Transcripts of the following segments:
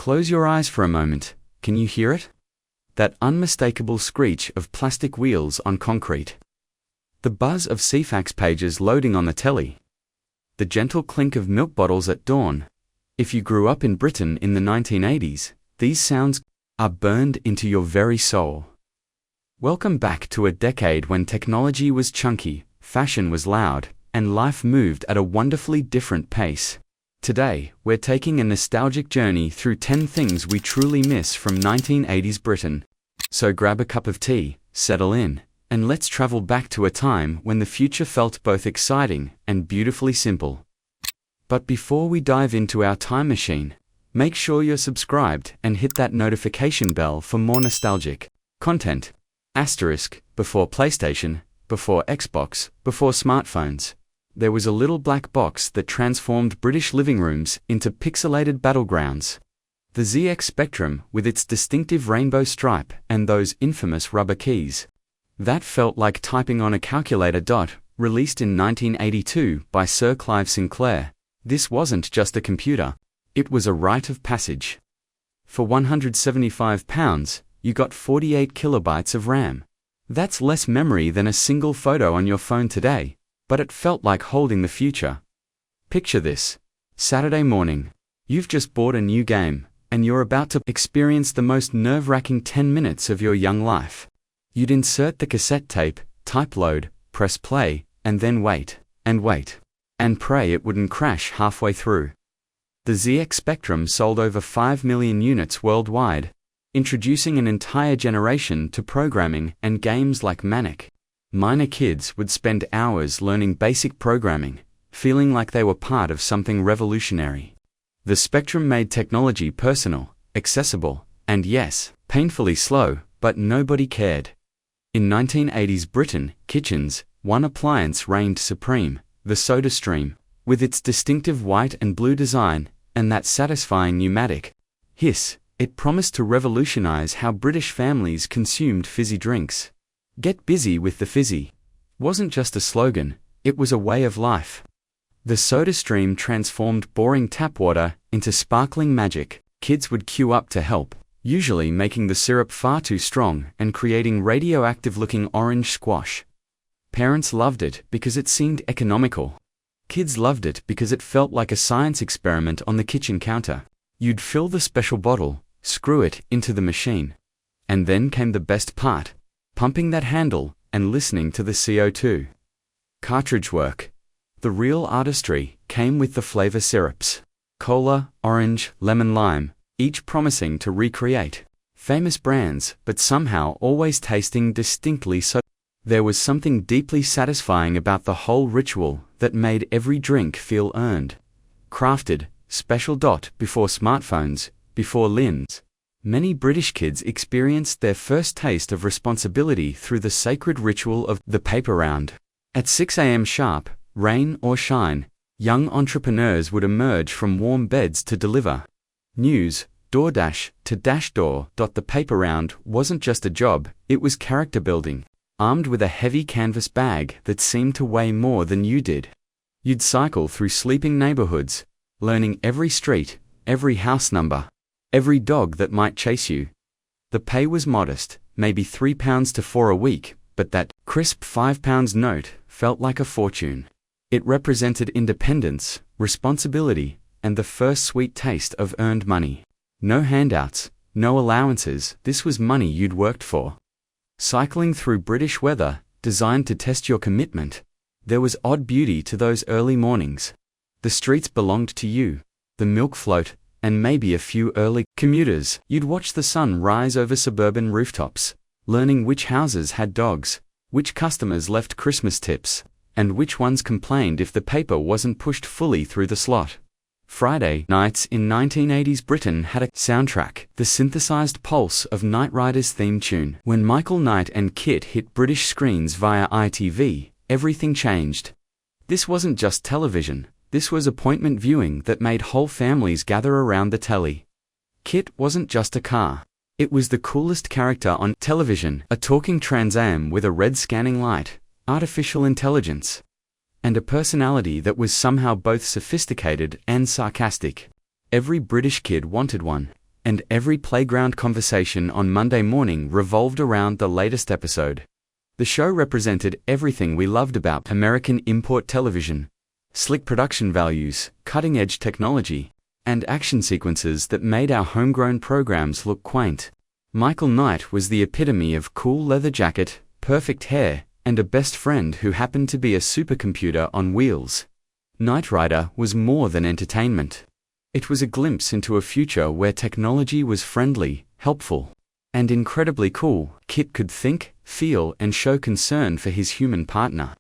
Close your eyes for a moment. Can you hear it? That unmistakable screech of plastic wheels on concrete. The buzz of Ceefax pages loading on the telly. The gentle clink of milk bottles at dawn. If you grew up in Britain in the 1980s, these sounds are burned into your very soul. Welcome back to a decade when technology was chunky, fashion was loud, and life moved at a wonderfully different pace. Today, we're taking a nostalgic journey through 10 things we truly miss from 1980s Britain. So grab a cup of tea, settle in, and let's travel back to a time when the future felt both exciting and beautifully simple. But before we dive into our time machine, make sure you're subscribed and hit that notification bell for more nostalgic content. Before PlayStation, before Xbox, before smartphones, there was a little black box that transformed British living rooms into pixelated battlegrounds. The ZX Spectrum, with its distinctive rainbow stripe and those infamous rubber keys. That felt like typing on a calculator. Released in 1982 by Sir Clive Sinclair, this wasn't just a computer, it was a rite of passage. For £175, you got 48 kilobytes of RAM. That's less memory than a single photo on your phone today, but it felt like holding the future. Picture this. Saturday morning. You've just bought a new game, and you're about to experience the most nerve-wracking 10 minutes of your young life. You'd insert the cassette tape, type load, press play, and then wait, and pray it wouldn't crash halfway through. The ZX Spectrum sold over 5 million units worldwide, introducing an entire generation to programming and games like Manic. Minor kids would spend hours learning basic programming, feeling like they were part of something revolutionary. The Spectrum made technology personal, accessible, and yes, painfully slow, but nobody cared. In 1980s Britain, kitchens, one appliance reigned supreme, the SodaStream, with its distinctive white and blue design, and that satisfying pneumatic hiss. It promised to revolutionize how British families consumed fizzy drinks. Get busy with the fizzy wasn't just a slogan, it was a way of life. The SodaStream transformed boring tap water into sparkling magic. Kids would queue up to help, usually making the syrup far too strong and creating radioactive-looking orange squash. Parents loved it because it seemed economical. Kids loved it because it felt like a science experiment on the kitchen counter. You'd fill the special bottle, screw it into the machine. And then came the best part. Pumping that handle, and listening to the CO2 cartridge work. The real artistry came with the flavor syrups. Cola, orange, lemon, lime, each promising to recreate famous brands, but somehow always tasting distinctly so. There was something deeply satisfying about the whole ritual that made every drink feel earned. Crafted, special. Before smartphones, before LINs. Many British kids experienced their first taste of responsibility through the sacred ritual of the paper round. At 6 a.m. sharp, rain or shine, young entrepreneurs would emerge from warm beds to deliver news, DoorDash to dash door. The paper round wasn't just a job, it was character building. Armed with a heavy canvas bag that seemed to weigh more than you did. You'd cycle through sleeping neighborhoods, learning every street, every house number, every dog that might chase you. The pay was modest, maybe £3 to £4 a week, but that crisp £5 note felt like a fortune. It represented independence, responsibility, and the first sweet taste of earned money. No handouts, no allowances, this was money you'd worked for. Cycling through British weather, designed to test your commitment, there was odd beauty to those early mornings. The streets belonged to you, the milk float, and maybe a few early commuters. You'd watch the sun rise over suburban rooftops, learning which houses had dogs, which customers left Christmas tips, and which ones complained if the paper wasn't pushed fully through the slot. Friday nights in 1980s Britain had a soundtrack, the synthesized pulse of Knight Rider's theme tune. When Michael Knight and Kit hit British screens via ITV, everything changed. This wasn't just television. This was appointment viewing that made whole families gather around the telly. Kit wasn't just a car. It was the coolest character on television, a talking Trans Am with a red scanning light, artificial intelligence, and a personality that was somehow both sophisticated and sarcastic. Every British kid wanted one, and every playground conversation on Monday morning revolved around the latest episode. The show represented everything we loved about American import television: slick production values, cutting-edge technology, and action sequences that made our homegrown programs look quaint. Michael Knight was the epitome of cool leather jacket, perfect hair, and a best friend who happened to be a supercomputer on wheels. Knight Rider was more than entertainment. It was a glimpse into a future where technology was friendly, helpful, and incredibly cool. Kit could think, feel, and show concern for his human partner.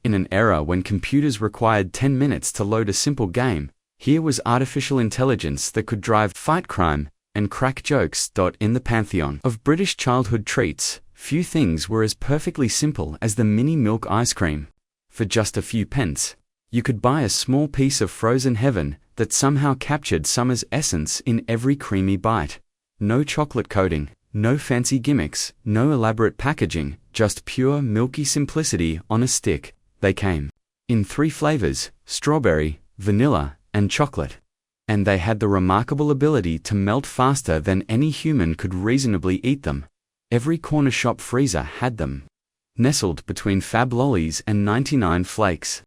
In an era when computers required 10 minutes to load a simple game, here was artificial intelligence that could drive fight crime and crack jokes. In the pantheon of British childhood treats, few things were as perfectly simple as the mini milk ice cream. For just a few pence, you could buy a small piece of frozen heaven that somehow captured summer's essence in every creamy bite. No chocolate coating, no fancy gimmicks, no elaborate packaging, just pure milky simplicity on a stick. They came in 3 flavors: strawberry, vanilla, and chocolate. And they had the remarkable ability to melt faster than any human could reasonably eat them. Every corner shop freezer had them, nestled between Fab Lollies and 99 Flakes.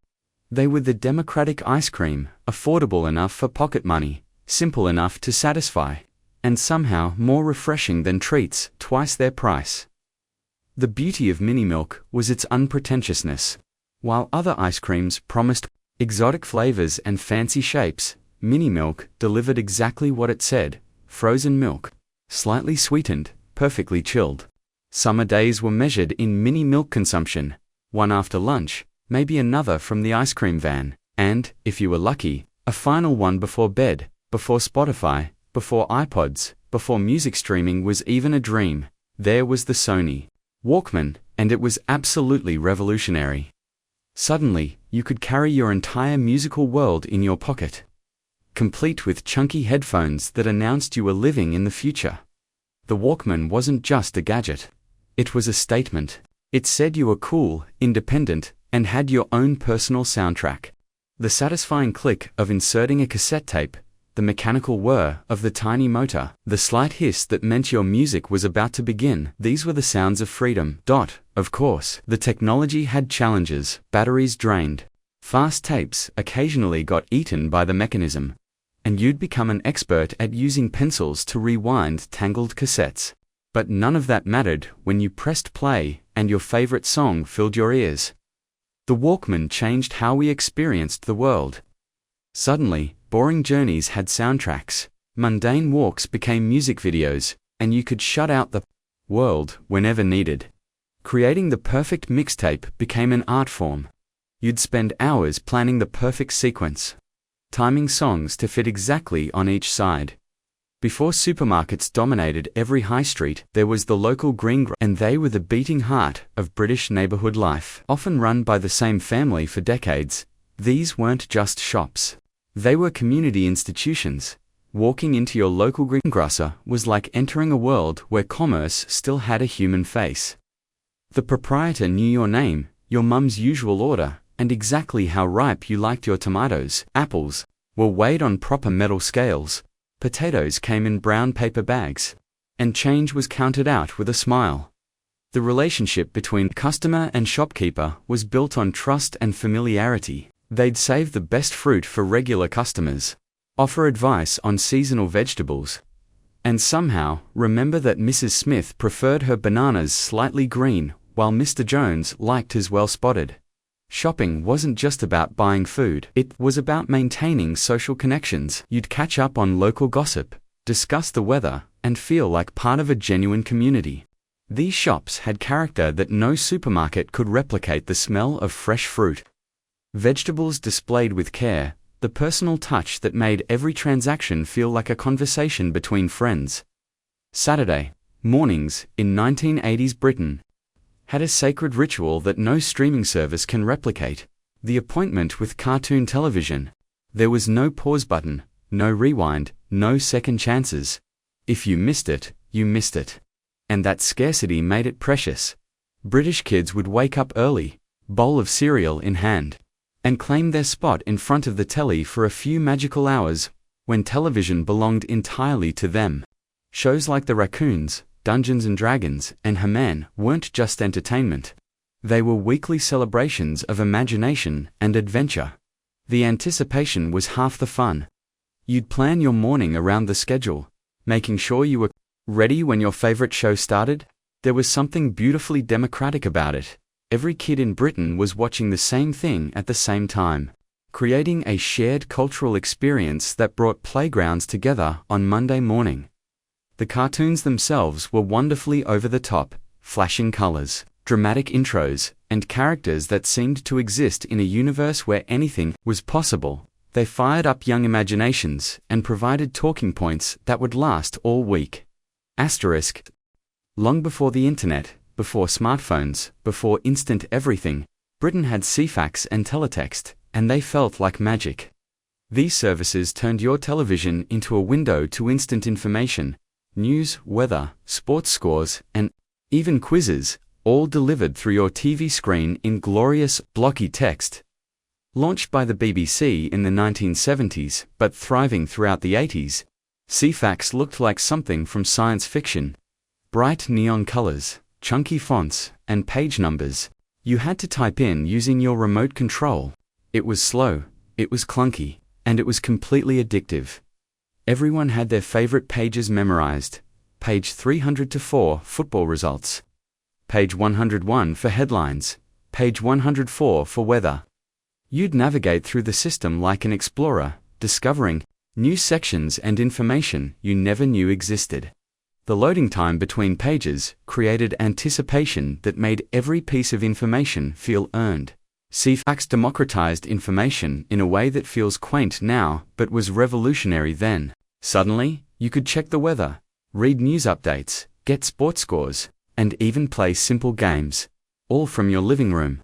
They were the democratic ice cream, affordable enough for pocket money, simple enough to satisfy, and somehow more refreshing than treats twice their price. The beauty of Mini Milk was its unpretentiousness. While other ice creams promised exotic flavors and fancy shapes, Mini Milk delivered exactly what it said: frozen milk, slightly sweetened, perfectly chilled. Summer days were measured in Mini Milk consumption, one after lunch, maybe another from the ice cream van, and, if you were lucky, a final one before bed, before Spotify, before iPods, before music streaming was even a dream. There was the Sony Walkman, and it was absolutely revolutionary. Suddenly, you could carry your entire musical world in your pocket, complete with chunky headphones that announced you were living in the future. The Walkman wasn't just a gadget. It was a statement. It said you were cool, independent, and had your own personal soundtrack. The satisfying click of inserting a cassette tape, the mechanical whir of the tiny motor, the slight hiss that meant your music was about to begin. These were the sounds of freedom. Of course, the technology had challenges. Batteries drained. Fast tapes occasionally got eaten by the mechanism, and you'd become an expert at using pencils to rewind tangled cassettes. But none of that mattered when you pressed play and your favorite song filled your ears. The Walkman changed how we experienced the world. Suddenly, boring journeys had soundtracks, mundane walks became music videos, and you could shut out the world whenever needed. Creating the perfect mixtape became an art form. You'd spend hours planning the perfect sequence, timing songs to fit exactly on each side. Before supermarkets dominated every high street, there was the local and they were the beating heart of British neighborhood life. Often run by the same family for decades, these weren't just shops. They were community institutions. Walking into your local greengrocer was like entering a world where commerce still had a human face. The proprietor knew your name, your mum's usual order, and exactly how ripe you liked your tomatoes. Apples were weighed on proper metal scales. Potatoes came in brown paper bags, and change was counted out with a smile. The relationship between customer and shopkeeper was built on trust and familiarity. They'd save the best fruit for regular customers, offer advice on seasonal vegetables, and somehow remember that Mrs. Smith preferred her bananas slightly green, while Mr. Jones liked his well-spotted. Shopping wasn't just about buying food, it was about maintaining social connections. You'd catch up on local gossip, discuss the weather, and feel like part of a genuine community. These shops had character that no supermarket could replicate: the smell of fresh fruit, vegetables displayed with care, the personal touch that made every transaction feel like a conversation between friends. Saturday mornings in 1980s Britain had a sacred ritual that no streaming service can replicate: the appointment with cartoon television. There was no pause button, no rewind, no second chances. If you missed it, you missed it. And that scarcity made it precious. British kids would wake up early, bowl of cereal in hand, and claim their spot in front of the telly for a few magical hours, when television belonged entirely to them. Shows like The Raccoons, Dungeons and Dragons, and He-Man weren't just entertainment. They were weekly celebrations of imagination and adventure. The anticipation was half the fun. You'd plan your morning around the schedule, making sure you were ready when your favorite show started. There was something beautifully democratic about it. Every kid in Britain was watching the same thing at the same time, creating a shared cultural experience that brought playgrounds together on Monday morning. The cartoons themselves were wonderfully over-the-top, flashing colors, dramatic intros, and characters that seemed to exist in a universe where anything was possible. They fired up young imaginations and provided talking points that would last all week. Asterisk. Long before the internet, before smartphones, before instant everything, Britain had Ceefax and teletext, and they felt like magic. These services turned your television into a window to instant information, news, weather, sports scores, and even quizzes, all delivered through your TV screen in glorious, blocky text. Launched by the BBC in the 1970s, but thriving throughout the 80s, Ceefax looked like something from science fiction. Bright neon colors, chunky fonts, and page numbers. You had to type in using your remote control. It was slow, it was clunky, and it was completely addictive. Everyone had their favorite pages memorized. Page 300-4, football results. Page 101 for headlines. Page 104 for weather. You'd navigate through the system like an explorer, discovering new sections and information you never knew existed. The loading time between pages created anticipation that made every piece of information feel earned. Ceefax democratized information in a way that feels quaint now but was revolutionary then. Suddenly, you could check the weather, read news updates, get sports scores, and even play simple games, all from your living room.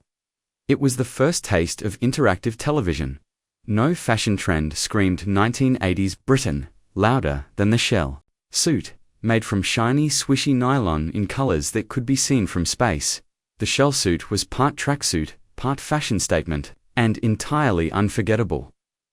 It was the first taste of interactive television. No fashion trend screamed 1980s Britain louder than the shell suit, made from shiny, swishy nylon in colors that could be seen from space. The shell suit was part tracksuit, part fashion statement, and entirely unforgettable.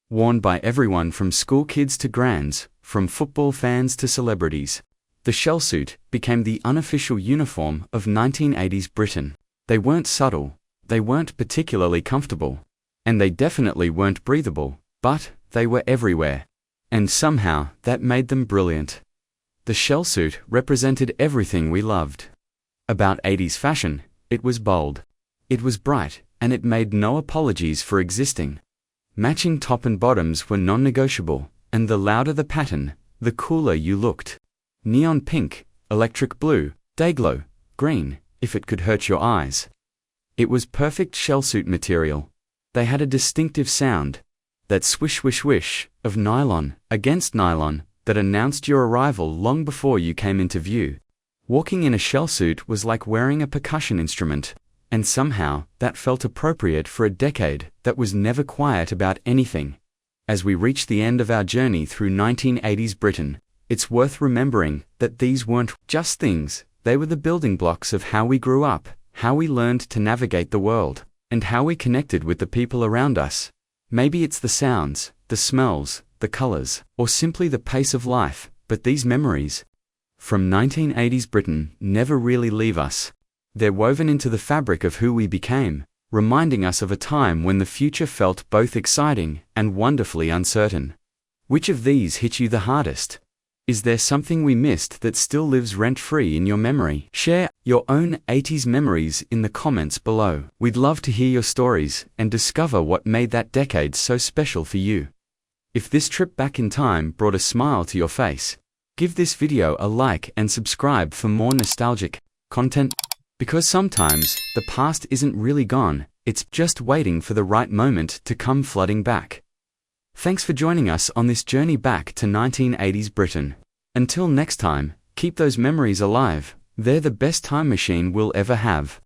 Worn by everyone from school kids to grands, from football fans to celebrities. The shell suit became the unofficial uniform of 1980s Britain. They weren't subtle, they weren't particularly comfortable, and they definitely weren't breathable, but they were everywhere. And somehow that made them brilliant. The shell suit represented everything we loved. About 80s fashion, it was bold. It was bright, and it made no apologies for existing. Matching top and bottoms were non-negotiable, and the louder the pattern, the cooler you looked. Neon pink, electric blue, dayglow, green, if it could hurt your eyes. It was perfect shell suit material. They had a distinctive sound, that swish swish swish of nylon against nylon, that announced your arrival long before you came into view. Walking in a shell suit was like wearing a percussion instrument, and somehow that felt appropriate for a decade that was never quiet about anything. As we reach the end of our journey through 1980s Britain, it's worth remembering that these weren't just things, they were the building blocks of how we grew up, how we learned to navigate the world, and how we connected with the people around us. Maybe it's the sounds, the smells, the colors, or simply the pace of life, but these memories from 1980s Britain never really leave us. They're woven into the fabric of who we became, reminding us of a time when the future felt both exciting and wonderfully uncertain. Which of these hit you the hardest? Is there something we missed that still lives rent-free in your memory? Share your own 80s memories in the comments below. We'd love to hear your stories and discover what made that decade so special for you. If this trip back in time brought a smile to your face, give this video a like and subscribe for more nostalgic content. Because sometimes, the past isn't really gone, it's just waiting for the right moment to come flooding back. Thanks for joining us on this journey back to 1980s Britain. Until next time, keep those memories alive, they're the best time machine we'll ever have.